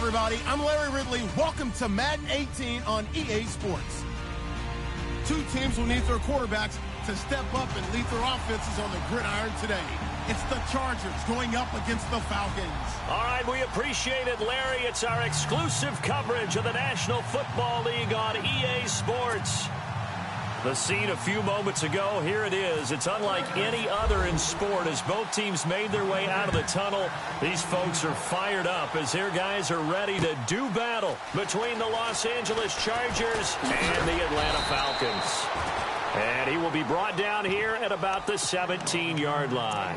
everybody. I'm Larry Ridley. Welcome to Madden 18 on EA Sports. Two teams will need their quarterbacks to step up and lead their offenses on the gridiron today. It's the Chargers going up against the Falcons. All right, we appreciate it, Larry. It's our exclusive coverage of the National Football League on EA Sports. The scene a few moments ago, here it is. It's unlike any other in sport as both teams made their way out of the tunnel. These folks are fired up as their guys are ready to do battle between the Los Angeles Chargers and the Atlanta Falcons. And he will be brought down here at about the 17-yard line.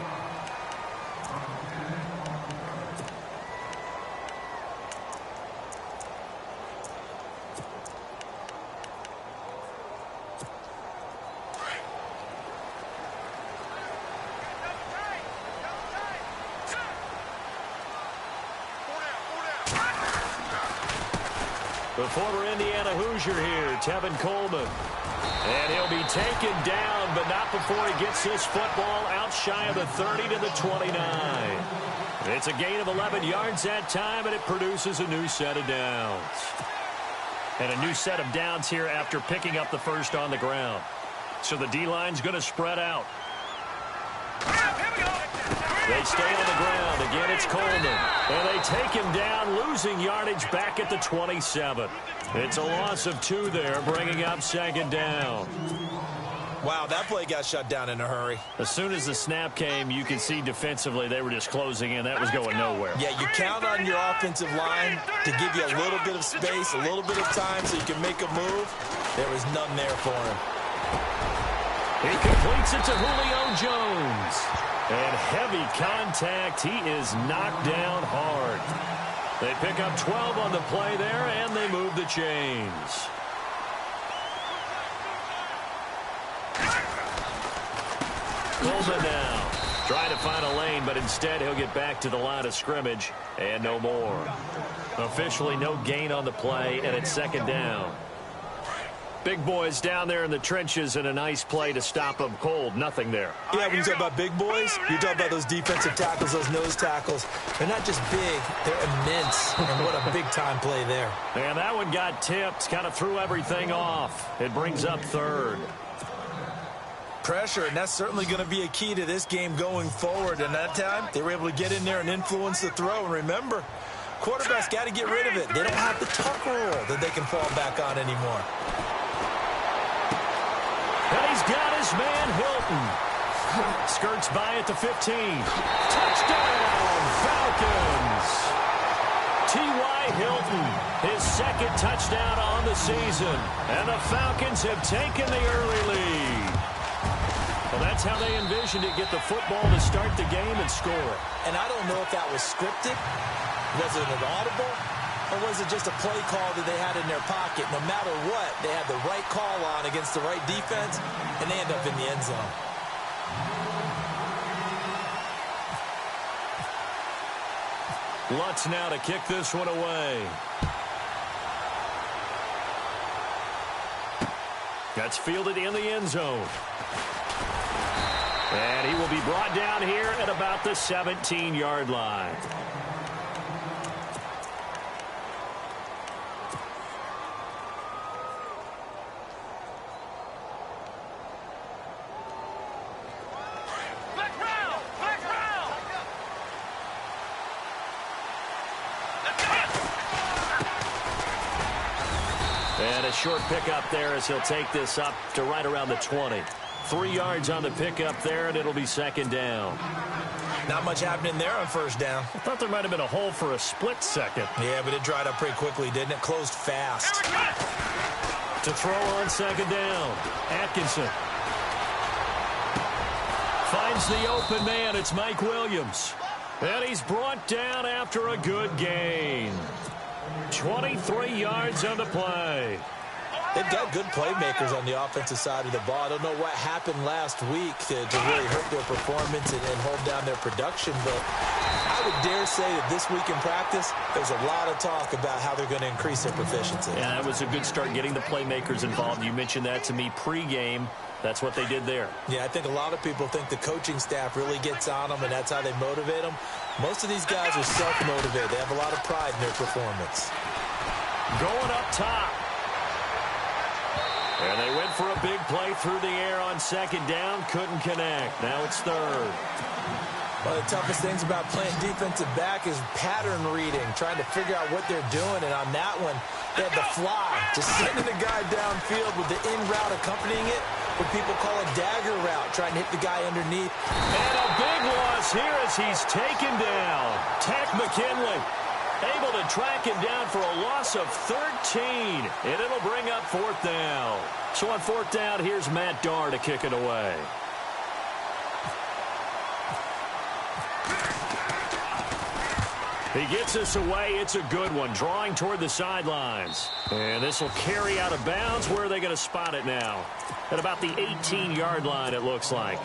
The former Indiana Hoosier here, Tevin Coleman. And he'll be taken down, but not before he gets this football out shy of the 30 to the 29. It's a gain of 11 yards that time, and it produces a new set of downs. And a new set of downs here after picking up the first on the ground. So the D-line's going to spread out. They stay on the ground. Again, it's Coleman. And they take him down, losing yardage back at the 27. It's a loss of 2 there, bringing up second down. Wow, that play got shut down in a hurry. As soon as the snap came, you could see defensively they were just closing in. That was going nowhere. Yeah, you count on your offensive line to give you a little bit of space, a little bit of time so you can make a move. There was none there for him. He completes it to Julio Jones. And heavy contact. He is knocked down hard. They pick up 12 on the play there, and they move the chains. Coleman now trying to find a lane, but instead he'll get back to the line of scrimmage, and no more. Officially no gain on the play, and it's second down. Big boys down there in the trenches, and a nice play to stop them cold. Nothing there. Yeah, when you talk about big boys, you talk about those defensive tackles, those nose tackles. They're not just big, they're immense. And what a big-time play there. And that one got tipped, kind of threw everything off. It brings up third. Pressure, and that's certainly going to be a key to this game going forward. And that time, they were able to get in there and influence the throw. And remember, quarterbacks got to get rid of it. They don't have the tuck rule that they can fall back on anymore. And he's got his man, Hilton. Skirts by at the 15. Touchdown, Falcons. T.Y. Hilton, his second touchdown on the season. And the Falcons have taken the early lead. Well, that's how they envisioned it, get the football to start the game and score it. And I don't know if that was scripted. Was it an audible? Or was it just a play call that they had in their pocket? No matter what, they had the right call on against the right defense, and they end up in the end zone. Lutz now to kick this one away. That's fielded in the end zone. And he will be brought down here at about the 17-yard line. And a short pickup there as he'll take this up to right around the 20. 3 yards on the pickup there, and it'll be second down. Not much happening there on first down. I thought there might have been a hole for a split second. Yeah, but it dried up pretty quickly, didn't it? Closed fast. To throw on second down, Atkinson. Finds the open man. It's Mike Williams. And he's brought down after a good gain. 23 yards on the play. They've got good playmakers on the offensive side of the ball. I don't know what happened last week to really hurt their performance and hold down their production, but I would dare say that this week in practice, there's a lot of talk about how they're going to increase their proficiency. Yeah, that was a good start getting the playmakers involved. You mentioned that to me pregame. That's what they did there. Yeah, I think a lot of people think the coaching staff really gets on them, and that's how they motivate them. Most of these guys are self-motivated. They have a lot of pride in their performance. Going up top. And they went for a big play through the air on second down. Couldn't connect. Now it's third. One of the toughest things about playing defensive back is pattern reading, trying to figure out what they're doing. And on that one, they had the fly, just sending the guy downfield with the in route accompanying it, what people call a dagger route, trying to hit the guy underneath. And a big loss here as he's taken down. Tech McKinley able to track him down for a loss of 13. And it'll bring up fourth down. So on fourth down, here's Matt Darr to kick it away. He gets us away. It's a good one. Drawing toward the sidelines. And this will carry out of bounds. Where are they going to spot it now? At about the 18-yard line, it looks like.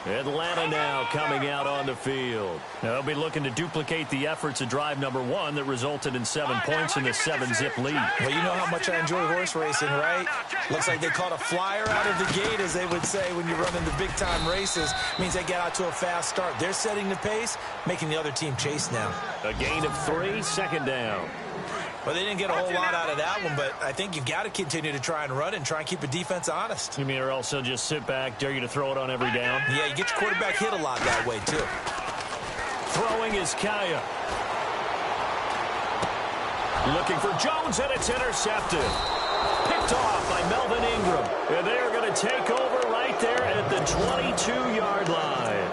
Atlanta now coming out on the field. They'll be looking to duplicate the efforts of drive number one that resulted in 7 points in the 7-zip lead. Well, you know how much I enjoy horse racing, right? Looks like they caught a flyer out of the gate, as they would say when you're running the big-time races. Means they get out to a fast start. They're setting the pace, making the other team chase now. A gain of 3, second down. Well, they didn't get a whole lot out of that one, but I think you've got to continue to try and run and try and keep a defense honest. You mean or else they'll just sit back, dare you to throw it on every down? Yeah, you get your quarterback hit a lot that way, too. Throwing is Kaya. Looking for Jones, and it's intercepted. Picked off by Melvin Ingram. And they are going to take over right there at the 22-yard line.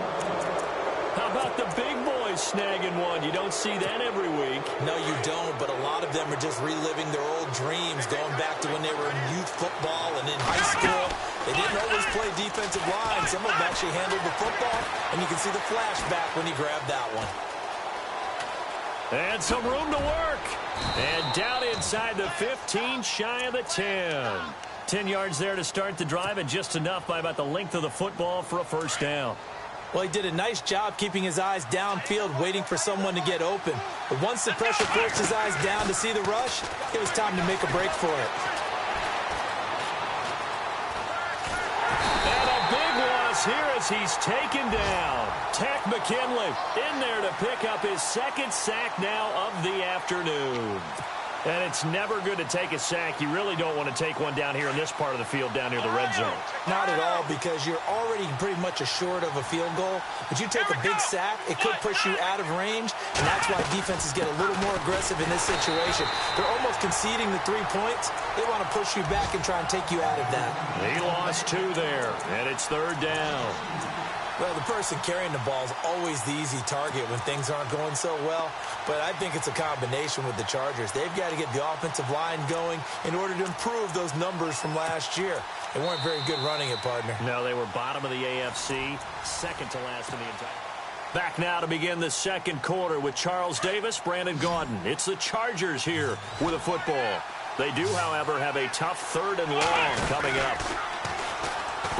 How about the big boys snagging one? You don't see that every week. No, you don't, but a lot of them are just reliving their old dreams, going back to when they were in youth football and in high school. They didn't always play defensive line. Some of them actually handled the football, and you can see the flashback when he grabbed that one. And some room to work. And down inside the 15, shy of the 10. 10 yards there to start the drive, and just enough by about the length of the football for a first down. Well, he did a nice job keeping his eyes downfield, waiting for someone to get open. But once the pressure forced his eyes down to see the rush, it was time to make a break for it. And a big loss here as he's taken down. Tech McKinley in there to pick up his second sack now of the afternoon. And it's never good to take a sack. You really don't want to take one down here in this part of the field, down near the red zone. Not at all, because you're already pretty much assured of a field goal. But you take a big sack, it could push you out of range, and that's why defenses get a little more aggressive in this situation. They're almost conceding the 3 points. They want to push you back and try and take you out of that. He lost 2 there, and it's third down. Well, the person carrying the ball is always the easy target when things aren't going so well. But I think it's a combination with the Chargers. They've got to get the offensive line going in order to improve those numbers from last year. They weren't very good running it, partner. No, they were bottom of the AFC, second to last in the entire. Back now to begin the second quarter with Charles Davis, Brandon Gaudin. It's the Chargers here with a football. They do, however, have a tough third and long coming up.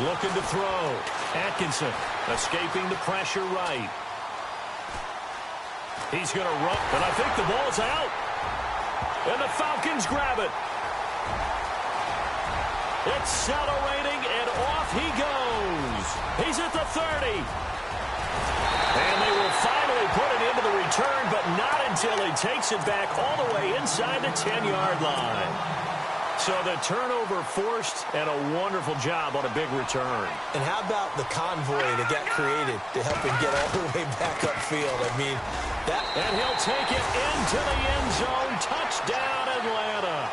Looking to throw. Atkinson escaping the pressure right. He's going to run, and I think the ball's out. And the Falcons grab it. Accelerating, and off he goes. He's at the 30. And they will finally put it into the return, but not until he takes it back all the way inside the 10-yard line. So the turnover forced, and a wonderful job on a big return. And how about the convoy that got created to help him get all the way back upfield? I mean, that... And he'll take it into the end zone. Touchdown, Atlanta.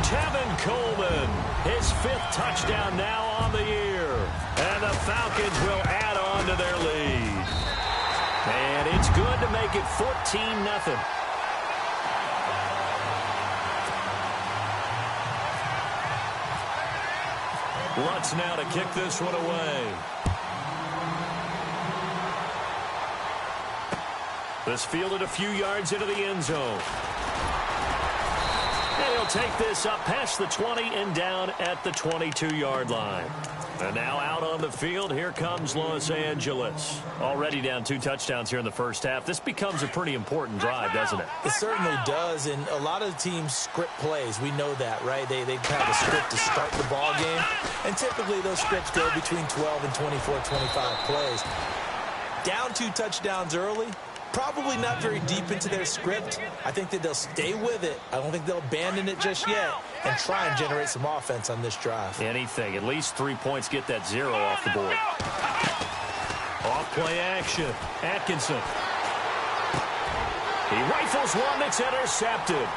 Tevin Coleman, his 5th touchdown now on the year. And the Falcons will add on to their lead. And it's good to make it 14-0. Lutz now to kick this one away. This fielded a few yards into the end zone. And he'll take this up past the 20 and down at the 22-yard line. And now out on the field, here comes Los Angeles. Already down 2 touchdowns here in the first half. This becomes a pretty important drive, doesn't it? It certainly does, and a lot of teams script plays. We know that, right? They have a script to start the ball game, and typically those scripts go between 12 and 24, 25 plays. Down 2 touchdowns early, probably not very deep into their script. I think that they'll stay with it. I don't think they'll abandon it just yet and try and generate some offense on this drive. Anything. At least 3 points, get that 0 off the board. Off play action. Atkinson. He rifles one that's intercepted.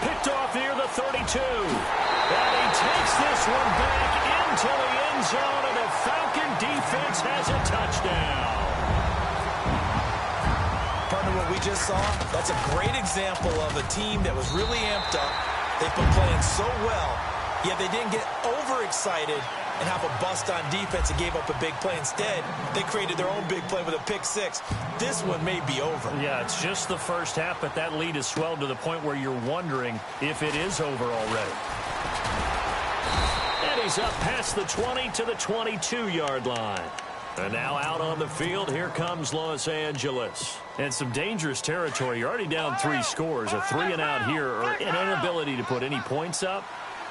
Picked off near the 32. And he takes this one back into the end zone, and the Falcon defense has a touchdown. Partner, what we just saw, that's a great example of a team that was really amped up. They've been playing so well, yet they didn't get overexcited and have a bust on defense and gave up a big play. Instead, they created their own big play with a pick 6. This one may be over. Yeah, it's just the first half, but that lead has swelled to the point where you're wondering if it is over already. And he's up past the 20 to the 22-yard line. And now out on the field, here comes Los Angeles. And some dangerous territory. You're already down 3 scores. A 3-and-out here, or an inability to put any points up.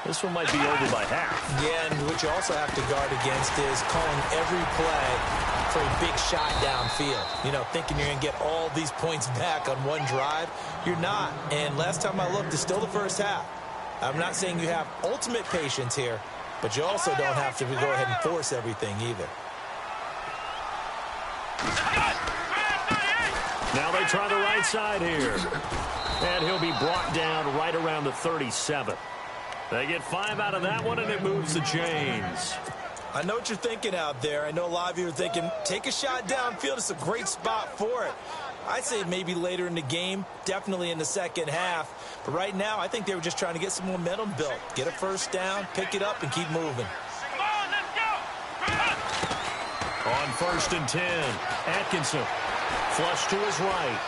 This one might be over by half. Yeah, and what you also have to guard against is calling every play for a big shot downfield. You know, thinking you're going to get all these points back on one drive. You're not. And last time I looked, it's still the first half. I'm not saying you have ultimate patience here, but you also don't have to go ahead and force everything either. Now they try the right side here. And he'll be brought down right around the 37. They get 5 out of that one, and it moves the chains. I know what you're thinking out there. I know a lot of you are thinking, take a shot downfield. It's a great spot for it. I'd say maybe later in the game, definitely in the second half. But right now, I think they were just trying to get some momentum built. Get a first down, pick it up, and keep moving. On 1st and 10, Atkinson. Flush to his right.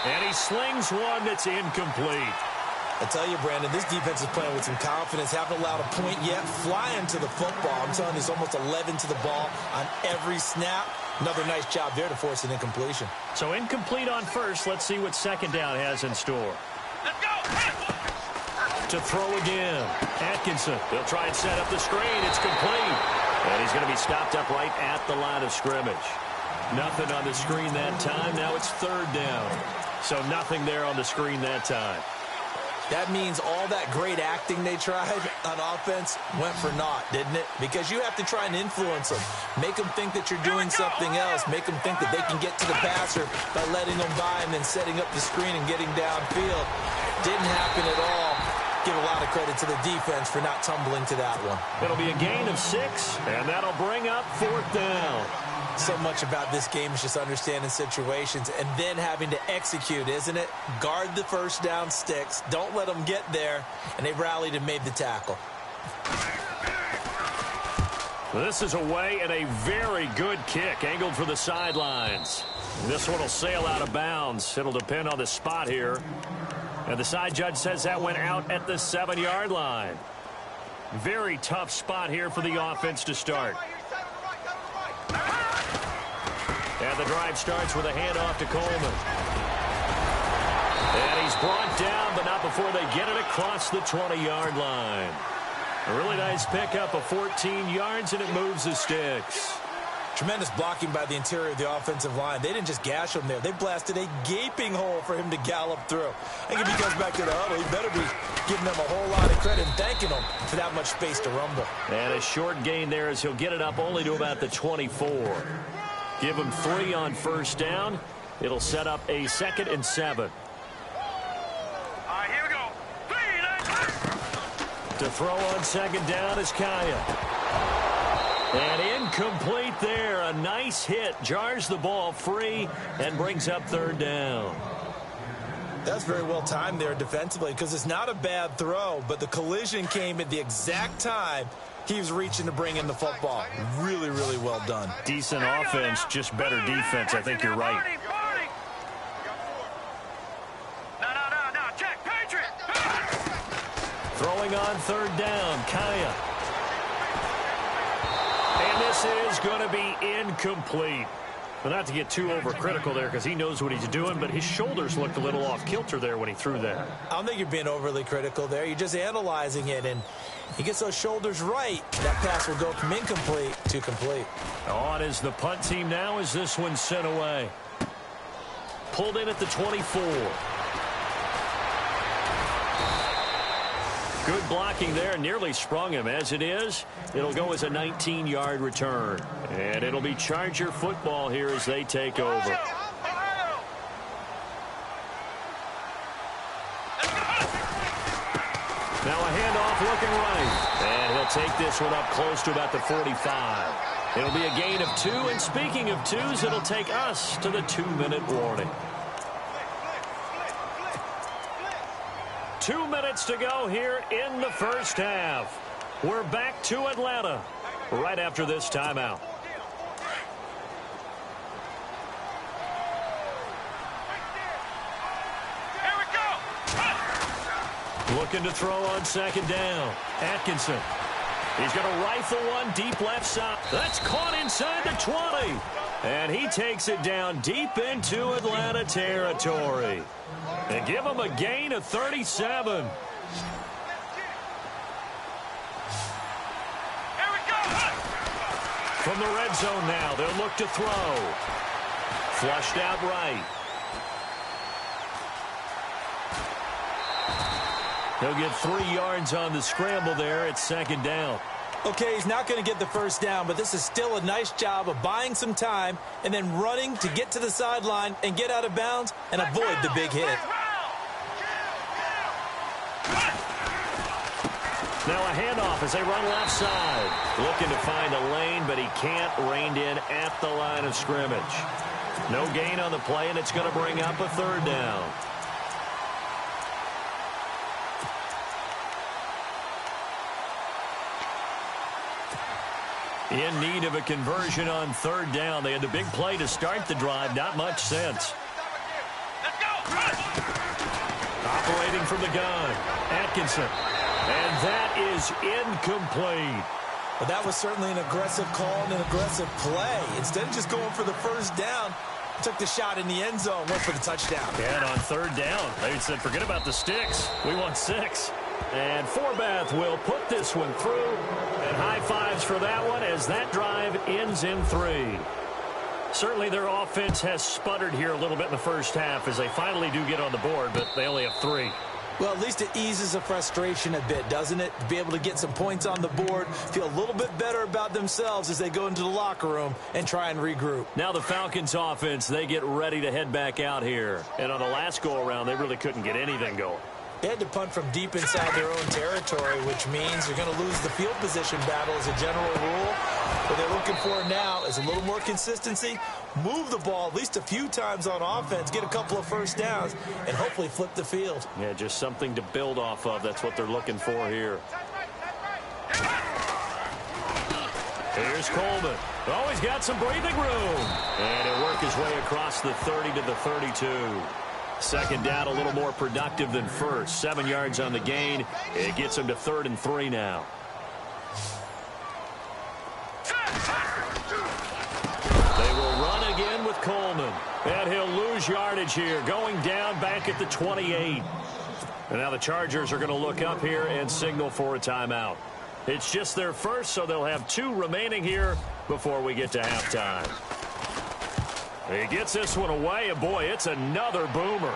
And he slings one that's incomplete. I tell you, Brandon, this defense is playing with some confidence. Haven't allowed a point yet. Flying to the football. I'm telling you, it's almost 11 to the ball on every snap. Another nice job there to force an incompletion. So incomplete on 1st. Let's see what 2nd down has in store. Let's go. To throw again. Atkinson. They'll try and set up the screen. It's complete. And he's going to be stopped up right at the line of scrimmage. Nothing on the screen that time. Now it's 3rd down. So nothing there on the screen that time. That means all that great acting they tried on offense went for naught, didn't it? Because you have to try and influence them. Make them think that you're doing something else. Make them think that they can get to the passer by letting them by and then setting up the screen and getting downfield. Didn't happen at all. Give a lot of credit to the defense for not tumbling to that one. It'll be a gain of 6, and that'll bring up 4th down. So much about this game is just understanding situations and then having to execute, isn't it? Guard the first down sticks. Don't let them get there. And they rallied and made the tackle. This is away and a very good kick angled for the sidelines. This one will sail out of bounds. It'll depend on the spot here. And the side judge says that went out at the 7-yard line. Very tough spot here for the offense to start. And the drive starts with a handoff to Coleman. And he's brought down, but not before they get it across the 20-yard line. A really nice pickup of 14 yards, and it moves the sticks. Tremendous blocking by the interior of the offensive line. They didn't just gash him there. They blasted a gaping hole for him to gallop through. I think if he comes back to the huddle, he better be giving them a whole lot of credit and thanking them for that much space to rumble. And a short gain there as he'll get it up only to about the 24. Give him 3 on 1st down. It'll set up a 2nd and 7. All right, here we go. 3, To throw on 2nd down is Kaya. And incomplete there. A nice hit. Jars the ball free and brings up 3rd down. That's very well timed there defensively because it's not a bad throw, but the collision came at the exact time he was reaching to bring in the football. Really, really well done. Decent offense, just better defense. I think you're right. No, check, page on third down. Kaya. And this is going to be incomplete. Well, not to get too overcritical there because he knows what he's doing, but his shoulders looked a little off kilter there when he threw that. I don't think you're being overly critical there. You're just analyzing it, and he gets those shoulders right. That pass will go from incomplete to complete. On is the punt team now as this one's sent away. Pulled in at the 24. Good blocking there. Nearly sprung him. As it is, it'll go as a 19-yard return. And it'll be Charger football here as they take over. Now a handoff looking right. And he'll take this one up close to about the 45. It'll be a gain of 2. And speaking of 2s, it'll take us to the 2-minute warning. 2 minutes to go here in the first half. We're back to Atlanta right after this timeout. Here we go. Looking to throw on second down. Atkinson. He's going to rifle one deep left side. That's caught inside the 20. And he takes it down deep into Atlanta territory. And give him a gain of 37. Here we go. From the red zone now, they'll look to throw. Flushed out right. He'll get 3 yards on the scramble there at second down. Okay, he's not going to get the first down, but this is still a nice job of buying some time and then running to get to the sideline and get out of bounds and avoid the big hit. Now a handoff as they run left side. Looking to find a lane, but he can't. Reined in at the line of scrimmage. No gain on the play, and it's going to bring up a third down. In need of a conversion on third down. They had the big play to start the drive. Not much sense. Let's go. Operating from the gun. Atkinson. And that is incomplete. Well, that was certainly an aggressive call and an aggressive play. Instead of just going for the first down, took the shot in the end zone, went for the touchdown. Yeah, and on third down, they said, forget about the sticks. We want 6. And Forbath will put this one through. And high fives for that one as that drive ends in 3. Certainly their offense has sputtered here a little bit in the first half as they finally do get on the board, but they only have 3. Well, at least it eases the frustration a bit, doesn't it? To be able to get some points on the board, feel a little bit better about themselves as they go into the locker room and try and regroup. Now the Falcons offense, they get ready to head back out here. And on the last go-around, they really couldn't get anything going. They had to punt from deep inside their own territory, which means they're going to lose the field position battle as a general rule. What they're looking for now is a little more consistency, move the ball at least a few times on offense, get a couple of first downs, and hopefully flip the field. Yeah, just something to build off of. That's what they're looking for here. Here's Coleman. Oh, he's got some breathing room. And he'll work his way across the 30 to the 32. Second down, a little more productive than first. 7 yards on the gain. It gets him to 3rd and 3 now. They will run again with Coleman. And he'll lose yardage here, going down back at the 28. And now the Chargers are going to look up here and signal for a timeout. It's just their first, so they'll have 2 remaining here before we get to halftime. He gets this one away, and boy, it's another boomer.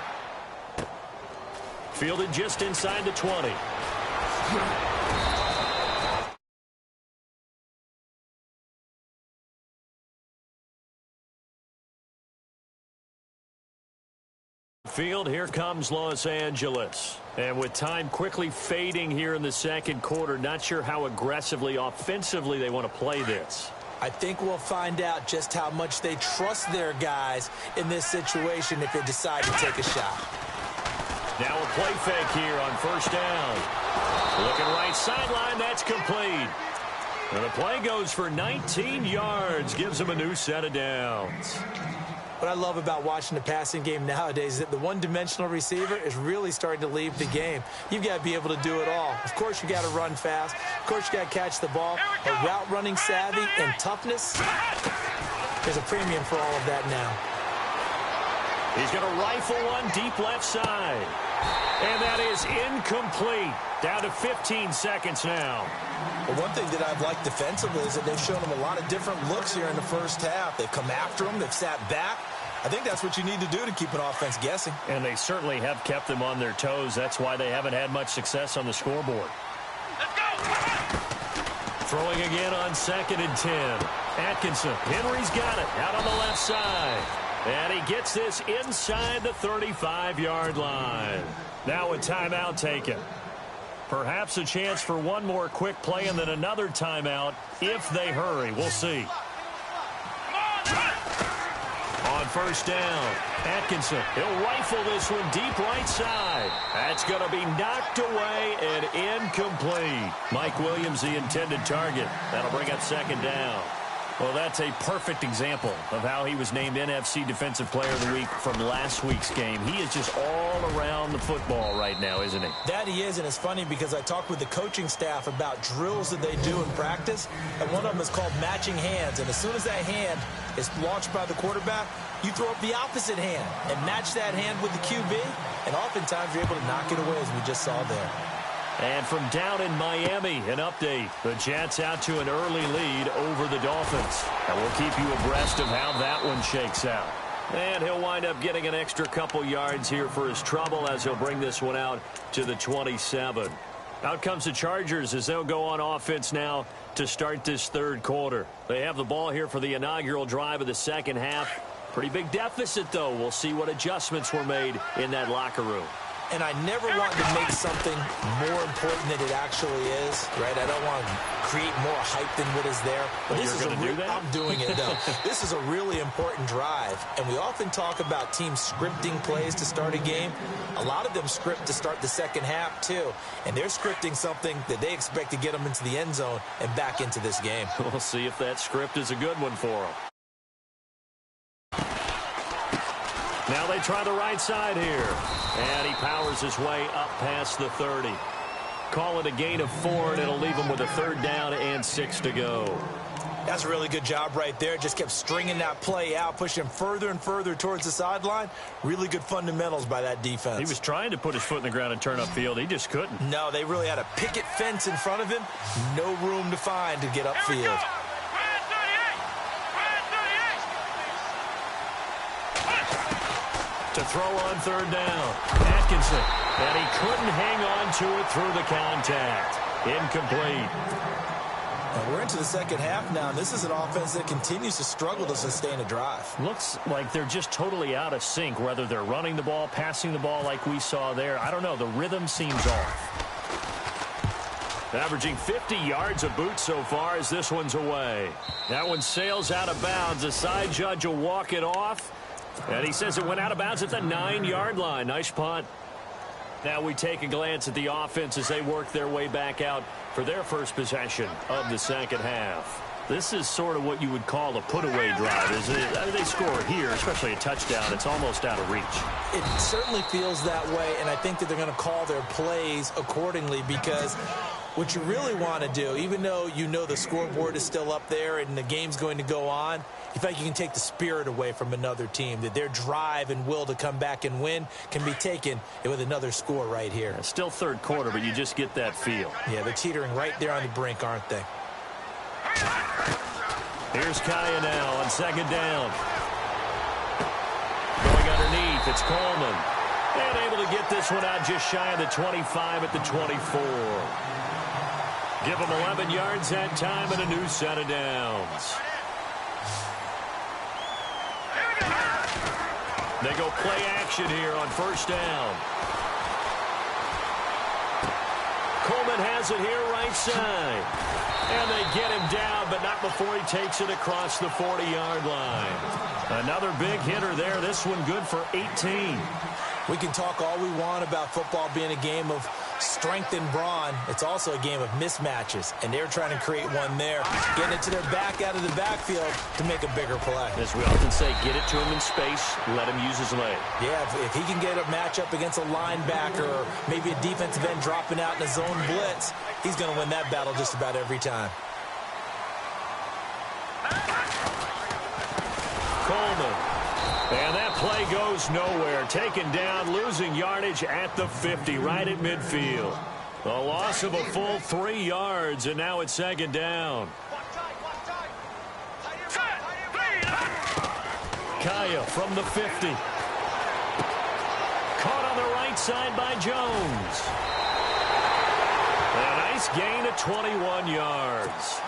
Fielded just inside the 20. Field, here comes Los Angeles. And with time quickly fading here in the second quarter, not sure how aggressively, offensively they want to play this. I think we'll find out just how much they trust their guys in this situation if they decide to take a shot. Now a play fake here on first down. Looking right sideline, that's complete. And the play goes for 19 yards, gives them a new set of downs. What I love about watching the passing game nowadays is that the one-dimensional receiver is really starting to leave the game. You've got to be able to do it all. Of course, you got to run fast. Of course, you got to catch the ball. But route running savvy and toughness, there's a premium for all of that now. He's going to rifle one deep left side. And that is incomplete. Down to 15 seconds now. Well, one thing that I've liked defensively is that they've shown him a lot of different looks here in the first half. They've come after him. They've sat back. I think that's what you need to do to keep an offense guessing. And they certainly have kept them on their toes. That's why they haven't had much success on the scoreboard. Let's go! Throwing again on 2nd and 10. Atkinson. Henry's got it. Out on the left side. And he gets this inside the 35-yard line. Now a timeout taken. Perhaps a chance for one more quick play and then another timeout if they hurry. We'll see. On first down, Atkinson. He'll rifle this one deep right side. That's going to be knocked away and incomplete. Mike Williams, the intended target. That'll bring up 2nd down. Well, that's a perfect example of how he was named NFC Defensive Player of the Week from last week's game. He is just all around the football right now, isn't he? That he is, and it's funny because I talked with the coaching staff about drills that they do in practice, and one of them is called matching hands. And as soon as that hand is launched by the quarterback, you throw up the opposite hand and match that hand with the QB, and oftentimes you're able to knock it away, as we just saw there. And from down in Miami, an update. The Jets out to an early lead over the Dolphins. And we'll keep you abreast of how that one shakes out. And he'll wind up getting an extra couple yards here for his trouble as he'll bring this one out to the 27. Out comes the Chargers as they'll go on offense now to start this third quarter. They have the ball here for the inaugural drive of the second half. Pretty big deficit, though. We'll see what adjustments were made in that locker room. And I never want to make something more important than it actually is, right? I don't want to create more hype than what is there. But this is I'm doing it, though. This is a really important drive. And we often talk about teams scripting plays to start a game. A lot of them script to start the second half, too. And they're scripting something that they expect to get them into the end zone and back into this game. We'll see if that script is a good one for them. Now they try the right side here. And he powers his way up past the 30. Call it a gain of 4, and it'll leave him with a 3rd down and 6 to go. That's a really good job right there. Just kept stringing that play out, pushing him further and further towards the sideline. Really good fundamentals by that defense. He was trying to put his foot in the ground and turn upfield. He just couldn't. No, they really had a picket fence in front of him. No room to find to get upfield. To throw on 3rd down. Atkinson. And he couldn't hang on to it through the contact. Incomplete. And we're into the second half now, and this is an offense that continues to struggle to sustain a drive. Looks like they're just totally out of sync, whether they're running the ball, passing the ball like we saw there. I don't know. The rhythm seems off. Averaging 50 yards a boot so far as this one's away. That one sails out of bounds. The side judge will walk it off. And he says it went out of bounds at the 9-yard line. Nice punt. Now we take a glance at the offense as they work their way back out for their first possession of the second half. This is sort of what you would call a put-away drive, isn't it? They score here, especially a touchdown. It's almost out of reach. It certainly feels that way, and I think that they're going to call their plays accordingly because what you really want to do, even though you know the scoreboard is still up there and the game's going to go on, you feel like you can take the spirit away from another team, that their drive and will to come back and win can be taken with another score right here. It's still third quarter, but you just get that feel. Yeah, they're teetering right there on the brink, aren't they? Here's Kaya now on 2nd down. Going underneath, it's Coleman. And able to get this one out just shy of the 25 at the 24. Give them 11 yards that time and a new set of downs. They go play action here on 1st down. Coleman has it here right side. And they get him down, but not before he takes it across the 40-yard line. Another big hitter there. This one good for 18. We can talk all we want about football being a game of strength and brawn. It's also a game of mismatches, and they're trying to create one there, getting it to their back out of the backfield to make a bigger play. As we often say, get it to him in space, let him use his leg. Yeah, if he can get a matchup against a linebacker or maybe a defensive end dropping out in a zone blitz, he's going to win that battle just about every time. Coleman. And that play goes nowhere. Taken down, losing yardage at the 50, right at midfield. A loss of a full 3 yards, and now it's second down. Kaya from the 50. Caught on the right side by Jones. A nice gain of 21 yards.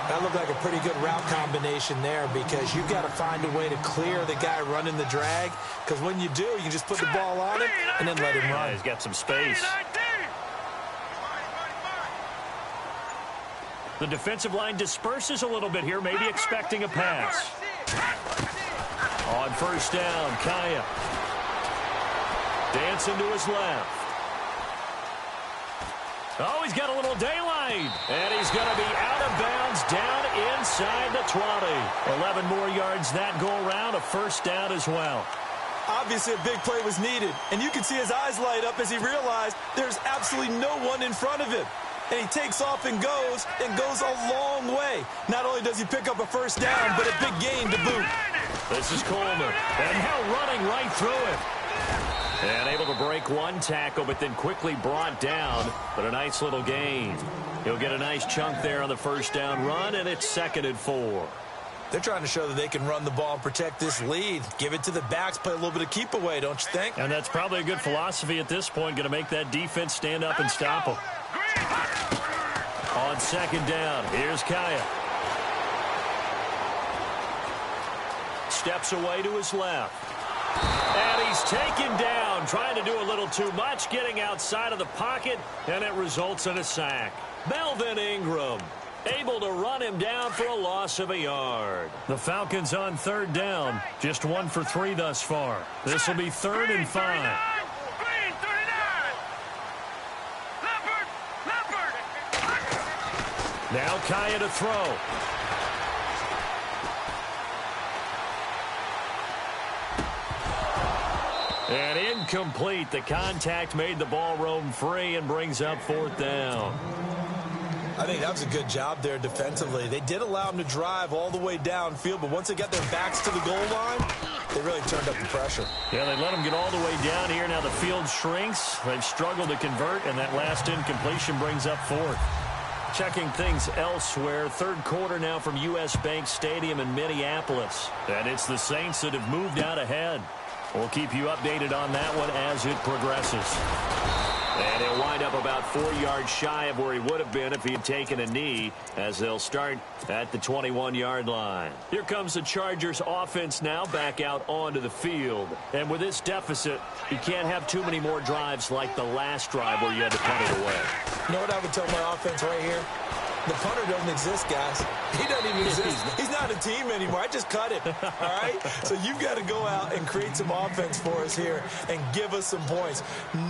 That looked like a pretty good route combination there because you've got to find a way to clear the guy running the drag, because when you do, you just put the ball on him and then let him run. Yeah, he's got some space. The defensive line disperses a little bit here, maybe expecting a pass. On first down, Kaya. Dancing to his left. Oh, he's got a little daylight. And he's going to be out of bounds down inside the 20. 11 more yards that go around, a first down as well. Obviously, a big play was needed, and you can see his eyes light up as he realized there's absolutely no one in front of him. And he takes off and goes a long way. Not only does he pick up a first down, but a big gain to boot. This is Coleman, and now running right through it. And able to break one tackle, but then quickly brought down. But a nice little gain. He'll get a nice chunk there on the first down run, and it's 2nd and 4. They're trying to show that they can run the ball and protect this lead. Give it to the backs, play a little bit of keep away, don't you think? And that's probably a good philosophy at this point, going to make that defense stand up and stop them. On second down, here's Kaya. Steps away to his left. And he's taken down, trying to do a little too much, getting outside of the pocket, and it results in a sack. Melvin Ingram able to run him down for a loss of a yard. The Falcons on third down, just 1 for 3 thus far. This will be 3rd and 5. Now Kaya to throw. And incomplete. The contact made the ball roam free and brings up 4th down. I think that was a good job there defensively. They did allow him to drive all the way downfield, but once they got their backs to the goal line, they really turned up the pressure. Yeah, they let him get all the way down here. Now the field shrinks. They've struggled to convert, and that last incompletion brings up 4th. Checking things elsewhere. 3rd quarter now from U.S. Bank Stadium in Minneapolis. And it's the Saints that have moved out ahead. We'll keep you updated on that one as it progresses. And he'll wind up about 4 yards shy of where he would have been if he had taken a knee, as they'll start at the 21-yard line. Here comes the Chargers offense now back out onto the field. And with this deficit, you can't have too many more drives like the last drive where you had to punt it away. You know what I would tell my offense right here? The punter doesn't exist, guys. He doesn't even exist. He's not a team anymore. I just cut him, all right? So you've got to go out and create some offense for us here and give us some points.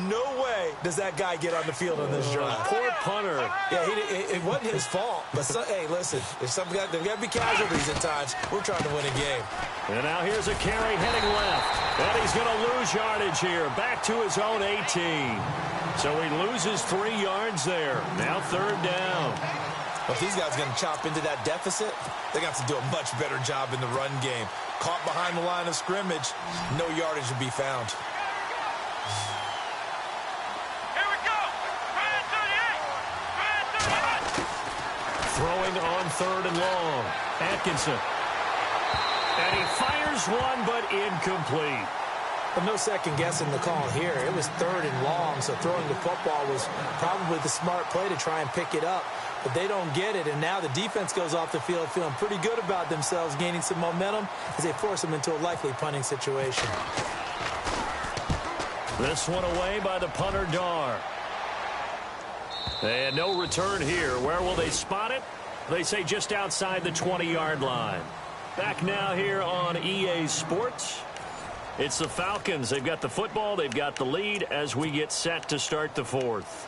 No way does that guy get on the field on this drive. Poor punter. Yeah, it wasn't his fault. But, hey, listen, there's got to be casualties at times. We're trying to win a game. And now here's a carry heading left. And he's going to lose yardage here. Back to his own 18. So he loses 3 yards there. Now 3rd down. If these guys are going to chop into that deficit, they're going to have to do a much better job in the run game. Caught behind the line of scrimmage, no yardage to be found. Here we go. Throwing on 3rd and long. Atkinson. And he fires one, but incomplete. But no second guessing the call here. It was 3rd and long, so throwing the football was probably the smart play to try and pick it up. But they don't get it, and now the defense goes off the field feeling pretty good about themselves, gaining some momentum as they force them into a likely punting situation. This one away by the punter, Dar. And no return here. Where will they spot it? They say just outside the 20-yard line. Back now here on EA Sports. It's the Falcons. They've got the football. They've got the lead as we get set to start the fourth.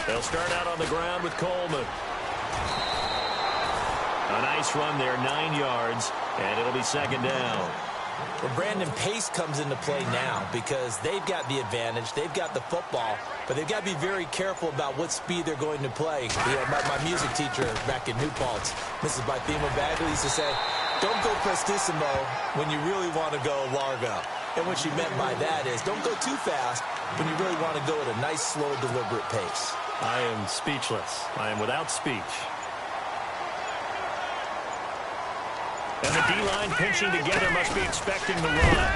They'll start out on the ground with Coleman. A nice run there, 9 yards, and it'll be second down. Well, Brandon, pace comes into play now because they've got the advantage. They've got the football, but they've got to be very careful about what speed they're going to play. You know, my music teacher back in New Paltz, Mrs. Bagley, used to say, don't go prestissimo when you really want to go largo. And what she meant by that is don't go too fast when you really want to go at a nice, slow, deliberate pace. I am speechless. I am without speech. And the D-line pinching together must be expecting the run.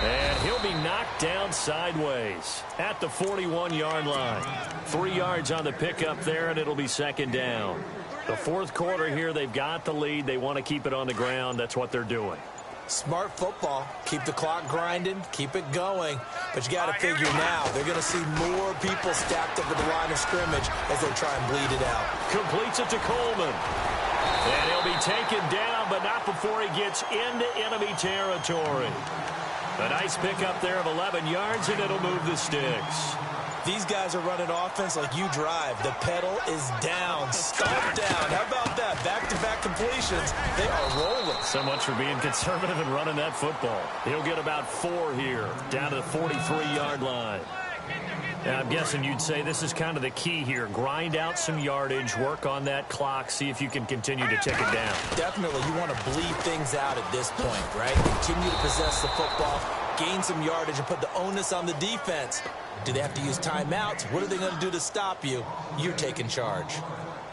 And he'll be knocked down sideways at the 41-yard line. 3 yards on the pickup there, and it'll be second down. The fourth quarter here, they've got the lead. They want to keep it on the ground. That's what they're doing. Smart football. Keep the clock grinding. Keep it going. But you got to figure now, they're going to see more people stacked up at the line of scrimmage as they try and bleed it out. Completes it to Coleman. And he'll be taken down, but not before he gets into enemy territory. A nice pickup there of 11 yards, and it'll move the sticks. These guys are running offense like you drive. The pedal is down, stomp down. How about that? Back-to-back completions. They are rolling. So much for being conservative and running that football. He'll get about 4 here, down to the 43-yard line. Now, I'm guessing you'd say this is kind of the key here. Grind out some yardage, work on that clock, see if you can continue to tick it down. Definitely. You want to bleed things out at this point, right? Continue to possess the football, gain some yardage, and put the onus on the defense. Do they have to use timeouts? What are they going to do to stop you? You're taking charge.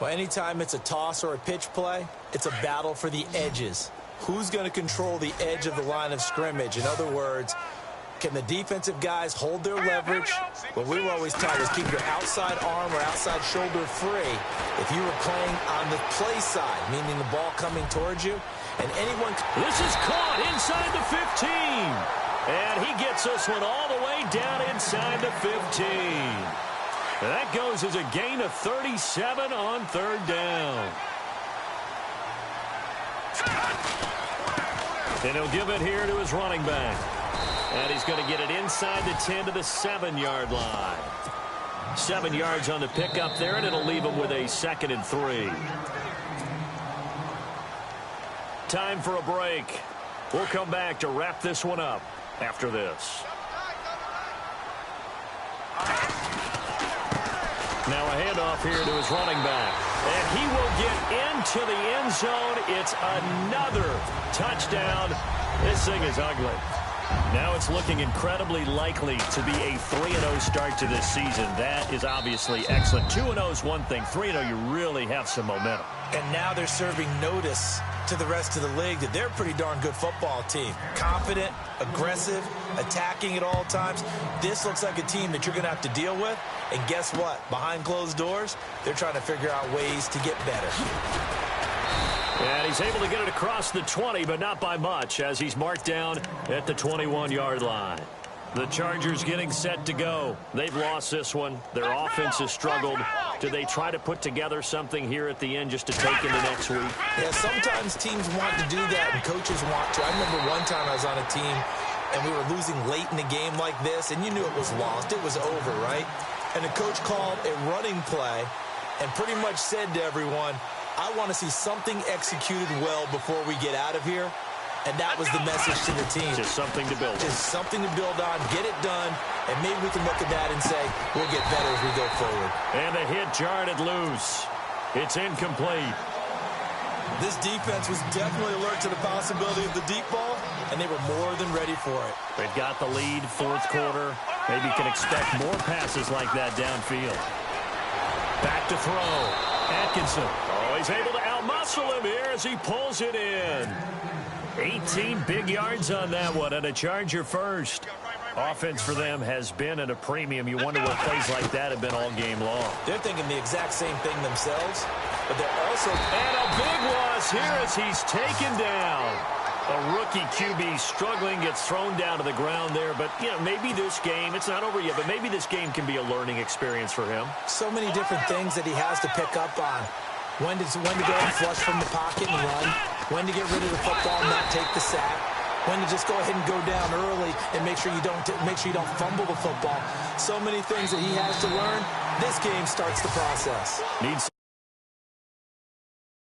Well, anytime it's a toss or a pitch play, it's a battle for the edges. Who's going to control the edge of the line of scrimmage? In other words, can the defensive guys hold their leverage? What we were always taught was keep your outside arm or outside shoulder free if you were playing on the play side, meaning the ball coming towards you. And anyone... This is caught inside the 15. And he gets this one all the way down inside the 15. And that goes as a gain of 37 on third down. And he'll give it here to his running back. And he's going to get it inside the 10 to the 7-yard line. 7 yards on the pickup there, and it'll leave him with a 2nd and 3. Time for a break. We'll come back to wrap this one up after this. Now a handoff here to his running back. And he will get into the end zone. It's another touchdown. This thing is ugly. Now it's looking incredibly likely to be a 3-0 start to this season. That is obviously excellent. 2-0 is one thing. 3-0, you really have some momentum. And now they're serving notice to the rest of the league that they're a pretty darn good football team. Confident, aggressive, attacking at all times. This looks like a team that you're going to have to deal with. And guess what? Behind closed doors, they're trying to figure out ways to get better. And he's able to get it across the 20, but not by much, as he's marked down at the 21-yard line. The Chargers getting set to go. They've lost this one. Their offense has struggled. Do they try to put together something here at the end just to take into next week? Yeah, sometimes teams want to do that, and coaches want to. I remember one time I was on a team, and we were losing late in the game like this, and you knew it was lost. It was over, right? And the coach called a running play and pretty much said to everyone, I want to see something executed well before we get out of here. And that was the message to the team. Just something to build on. Just something to build on, get it done, and maybe we can look at that and say, we'll get better as we go forward. And the hit jarred it loose. It's incomplete. This defense was definitely alert to the possibility of the deep ball, and they were more than ready for it. They've got the lead, fourth quarter. Maybe can expect more passes like that downfield. Back to throw. Atkinson. Oh, he's able to outmuscle him here as he pulls it in. 18 big yards on that one, and a Charger first. Offense for them has been at a premium. You wonder what plays like that have been all game long. They're thinking the exact same thing themselves, but they're also... And a big loss here as he's taken down. A rookie QB struggling, gets thrown down to the ground there. But, you know, maybe this game, it's not over yet, but maybe this game can be a learning experience for him. So many different things that he has to pick up on. When to go and flush from the pocket and run. When to get rid of the football and not take the sack. When to just go ahead and go down early and make sure you don't fumble the football. So many things that he has to learn. This game starts the process. Needs